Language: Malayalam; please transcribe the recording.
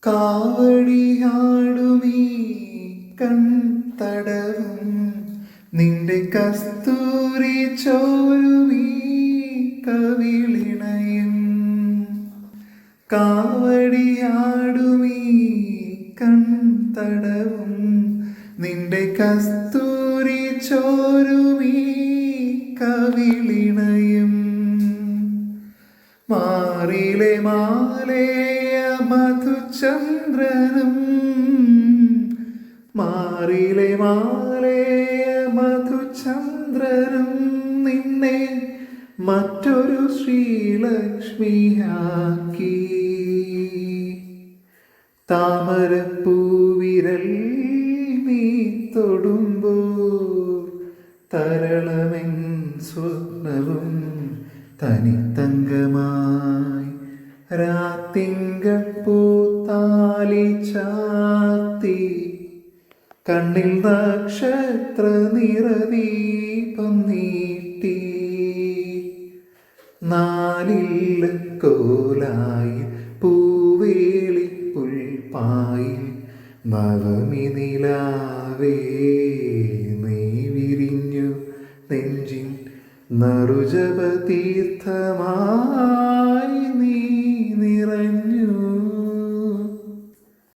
കാവടിയാടുമീ കൺതടവും നിന്റെ കസ്തൂരി ചോരുമീ കവിളിണയും. കാവടിയാടുമീ കൺതടവും നിന്റെ കസ്തൂരി ചോരുമീ കവിളിണയും. മാറിലെ മാലേയ മധുചന്ദ്രനും മാറിലെ മാലേയ മധുചന്ദ്രനും നിന്നെ മറ്റൊരു ശ്രീലക്ഷ്മിയാക്കി. താമരപ്പൂവിരൽ നീ തൊടുമ്പോൾ തരളമെൻ സ്വപ്നവും തനിത്തങ്കമായി രാത്തിങ്കൾ പൂത്താലി ചാത്തി കണ്ണിൽ നക്ഷത്ര നിറദീപം നീട്ടി. നാലില്ല കോലായി പൂവേളി പുൽപ്പായിൽ നവമി നിലാവേ നീ വിരിഞ്ഞു നെഞ്ചിൻ നറുജപതീർത്ഥമായി.